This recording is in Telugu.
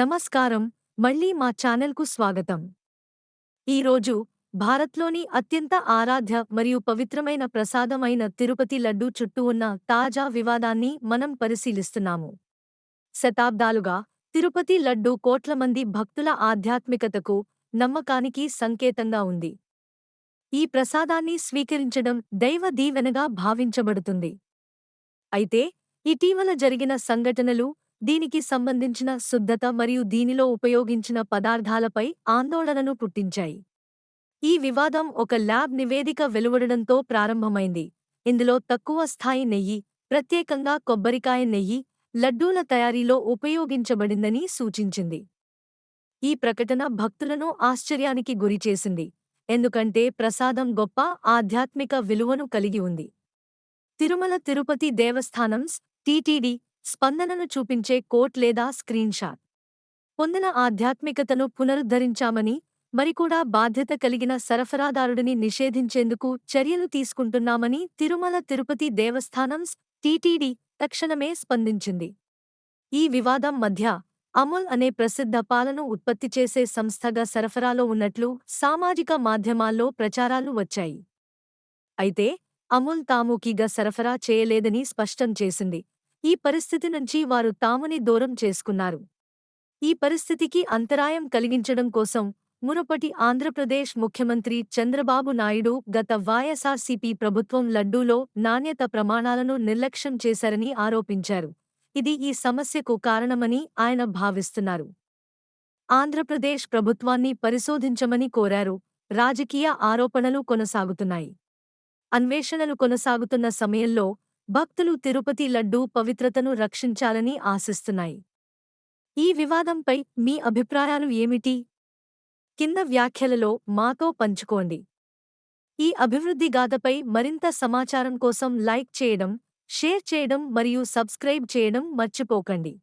నమస్కారం. మళ్ళీ మా ఛానల్కు స్వాగతం. ఈరోజు భారత్లోని అత్యంత ఆరాధ్య మరియు పవిత్రమైన ప్రసాదమైన తిరుపతి లడ్డూ చుట్టూ ఉన్న తాజా వివాదాన్ని మనం పరిశీలిస్తున్నాము. శతాబ్దాలుగా తిరుపతి లడ్డూ కోట్ల మంది భక్తుల ఆధ్యాత్మికతకు, నమ్మకానికి సంకేతంగా ఉంది. ఈ ప్రసాదాన్ని స్వీకరించడం దైవ దీవెనగా భావించబడుతుంది. అయితే ఇటీవల జరిగిన సంఘటనలు దీనికి సంబంధించిన శుద్ధత మరియు దీనిలో ఉపయోగించిన పదార్థాలపై ఆందోళనను పుట్టించాయి. ఈ వివాదం ఒక ల్యాబ్ నివేదిక వెలువడడంతో ప్రారంభమైంది. ఇందులో తక్కువ స్థాయి నెయ్యి, ప్రత్యేకంగా కొబ్బరికాయ నెయ్యి, లడ్డూల తయారీలో ఉపయోగించబడిందని సూచించింది. ఈ ప్రకటన భక్తులను ఆశ్చర్యానికి గురిచేసింది, ఎందుకంటే ప్రసాదం గొప్ప ఆధ్యాత్మిక విలువను కలిగి ఉంది. తిరుమల తిరుపతి దేవస్థానమ్స్ టీటీడీ స్పందనను చూపించే కోట్ లేదా స్క్రీన్ షాట్. పొందిన ఆధ్యాత్మికతను పునరుద్ధరించామని, మరికూడా బాధ్యత కలిగిన సరఫరాదారుడిని నిషేధించేందుకు చర్యలు తీసుకుంటున్నామని తిరుమల తిరుపతి దేవస్థానమ్స్ టీటీడీ తక్షణమే స్పందించింది. ఈ వివాదం మధ్య అమూల్ అనే ప్రసిద్ధ పాలను ఉత్పత్తి చేసే సంస్థగా సరఫరాలో ఉన్నట్లు సామాజిక మాధ్యమాల్లో ప్రచారాలు వచ్చాయి. అయితే అమూల్ తామూకీగా సరఫరా చేయలేదని స్పష్టం చేసింది. ఈ పరిస్థితి నుంచి వారు తాముని దూరం చేసుకున్నారు. ఈ పరిస్థితికి అంతరాయం కలిగించడం కోసం మునుపటి ఆంధ్రప్రదేశ్ ముఖ్యమంత్రి చంద్రబాబు నాయుడు గత వైఎస్ఆర్సీపీ ప్రభుత్వం లడ్డూలో నాణ్యత ప్రమాణాలను నిర్లక్ష్యం చేశారని ఆరోపించారు. ఇది ఈ సమస్యకు కారణమని ఆయన భావిస్తున్నారు. ఆంధ్రప్రదేశ్ ప్రభుత్వాన్ని పరిశోధించమని కోరారు. రాజకీయ ఆరోపణలు కొనసాగుతున్నాయి. అన్వేషణలు కొనసాగుతున్న సమయంలో భక్తులు తిరుపతి లడ్డూ పవిత్రతను రక్షించాలని ఆశిస్తున్నాయి. ఈ వివాదంపై మీ అభిప్రాయాలు ఏమిటి? కింద వ్యాఖ్యలలో మాతో పంచుకోండి. ఈ అభివృద్ధి గాథపై మరింత సమాచారం కోసం లైక్ చేయడం, షేర్ చేయడం మరియు సబ్స్క్రైబ్ చేయడం మర్చిపోకండి.